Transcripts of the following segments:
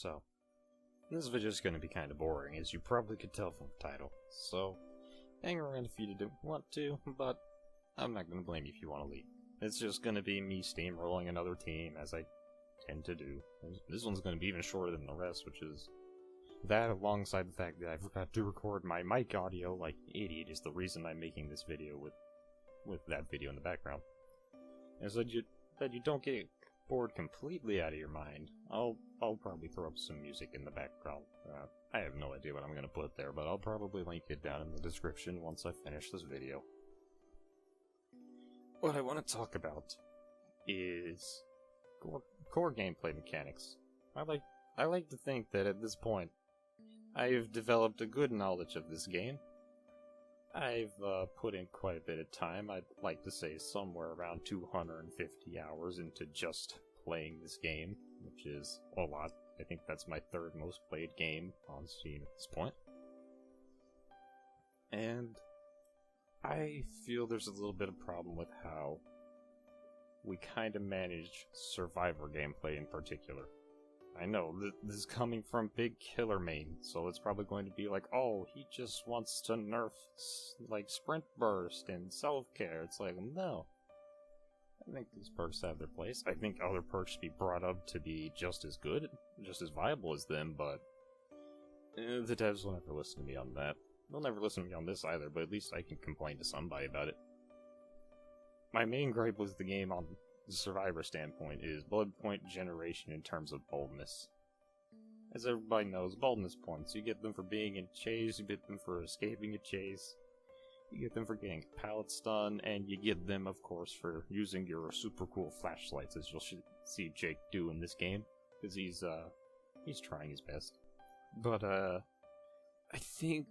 So, this video is going to be kind of boring, as you probably could tell from the title. So, hang around if you want to, but I'm not going to blame you if you want to leave. It's just going to be me steamrolling another team, as I tend to do. This one's going to be even shorter than the rest, which is that, alongside the fact that I forgot to record my mic audio like an idiot, is the reason I'm making this video with that video in the background. And so that you don't get bored completely out of your mind, I'll probably throw up some music in the background. I have no idea what I'm going to put there, but I'll probably link it down in the description once I finish this video. What I want to talk about is core gameplay mechanics. I like to think that at this point, I've developed a good knowledge of this game. I've put in quite a bit of time. I'd like to say somewhere around 250 hours into just playing this game, which is a lot. I think that's my third most played game on Steam at this point. And I feel there's a little bit of problem with how we kind of manage survivor gameplay in particular. I know, this is coming from Big Killer Main, so it's probably going to be like, oh, he just wants to nerf, like, Sprint Burst and Self-Care. It's like, no. I think these perks have their place. I think other perks should be brought up to be just as good, just as viable as them, but the devs will never listen to me on that. They'll never listen to me on this either, but at least I can complain to somebody about it. My main gripe with the game on the survivor standpoint is blood point generation in terms of boldness. As everybody knows, boldness points. You get them for being in chase, you get them for escaping a chase, you get them for getting a pallet stun, and you get them, of course, for using your super cool flashlights, as you'll see Jake do in this game, because he's trying his best. But, I think,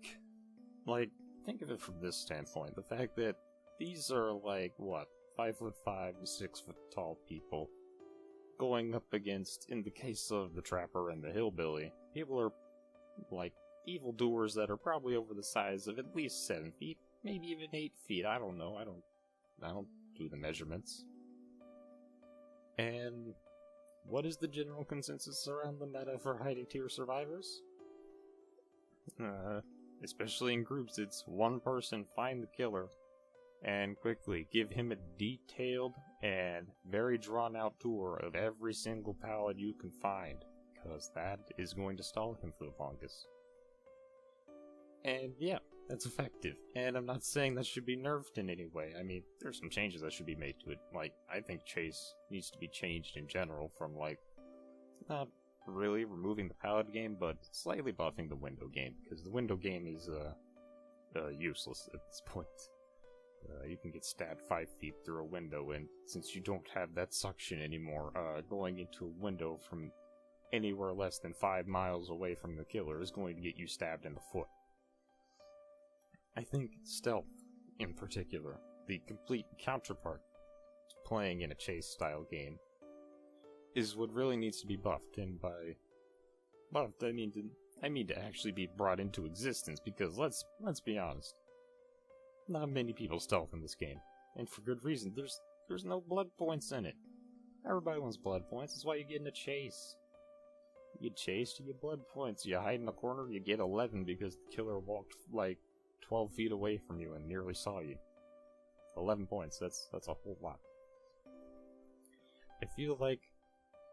think of it from this standpoint. The fact that these are, what? 5'5" to 6 foot tall people going up against, in the case of the Trapper and the Hillbilly, people are like evildoers that are probably over the size of at least 7 feet, maybe even 8 feet. I don't know. I don't do the measurements. And what is the general consensus around the meta for hiding tier survivors? Especially in groups, it's one person find the killer and quickly give him a detailed and very drawn-out tour of every single pallet you can find, because that is going to stall him for the longest. And yeah, that's effective. And I'm not saying that should be nerfed in any way. I mean, there's some changes that should be made to it. I think chase needs to be changed in general from, not really removing the pallet game, but slightly buffing the window game, because the window game is useless at this point. You can get stabbed 5 feet through a window, and since you don't have that suction anymore, going into a window from anywhere less than 5 miles away from the killer is going to get you stabbed in the foot. I think stealth, in particular, the complete counterpart to playing in a chase-style game, is what really needs to be buffed, and by buffed, I mean to actually be brought into existence, because let's be honest. Not many people stealth in this game, and for good reason. There's no blood points in it. Everybody wants blood points, that's why you get in a chase. You get chased, you get blood points. You hide in a corner, you get 11 because the killer walked, 12 feet away from you and nearly saw you. 11 points, that's a whole lot. I feel like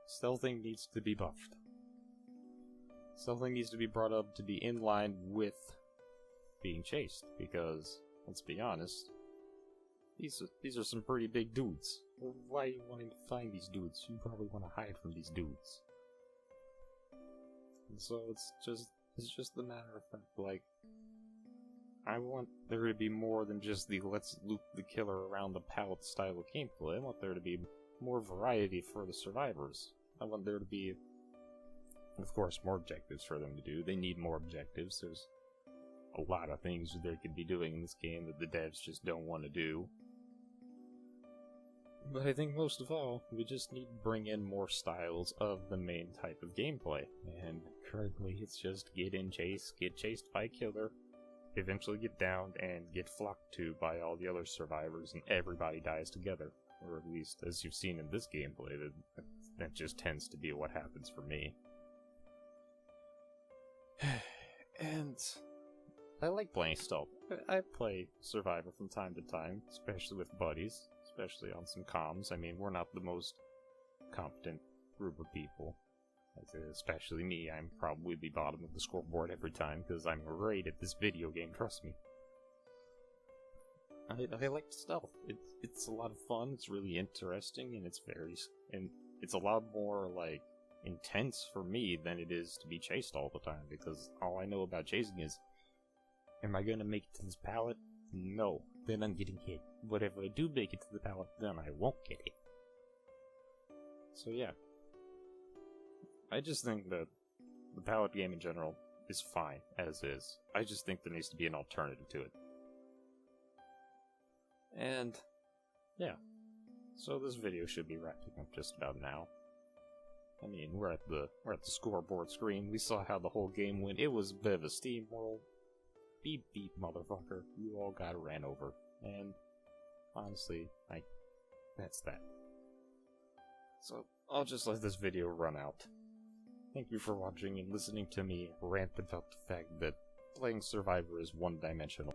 stealthing needs to be buffed. Stealthing needs to be brought up to be in line with being chased, because let's be honest, these are some pretty big dudes. Why are you wanting to find these dudes? You probably want to hide from these dudes. And so it's just the matter of fact, I want there to be more than just the let's loop the killer around the pallet style of gameplay. I want there to be more variety for the survivors. I want there to be, of course, more objectives for them to do. They need more objectives. There's a lot of things they could be doing in this game that the devs just don't want to do. But I think most of all, we just need to bring in more styles of the main type of gameplay. And currently it's just get in chase, get chased by a killer, eventually get downed, and get flocked to by all the other survivors, and everybody dies together. Or at least, as you've seen in this gameplay, that just tends to be what happens for me. I like playing stealth. I play Survivor from time to time, especially with buddies, especially on some comms. I mean, we're not the most competent group of people. Especially me, I'm probably the bottom of the scoreboard every time, because I'm great at this video game, trust me. I like stealth. It's a lot of fun, it's really interesting, and it's a lot more, like, intense for me than it is to be chased all the time, because all I know about chasing is, am I gonna make it to this pallet? No. Then I'm getting hit. But if I do make it to the pallet, then I won't get hit. So yeah. I just think that the pallet game in general is fine, as is. I just think there needs to be an alternative to it. And, yeah. So this video should be wrapping up just about now. I mean, we're at the scoreboard screen. We saw how the whole game went. It was a bit of a steamroll. Beep beep, motherfucker. You all got ran over. And, honestly, that's that. So, I'll just let this video run out. Thank you for watching and listening to me rant about the fact that playing Survivor is one-dimensional.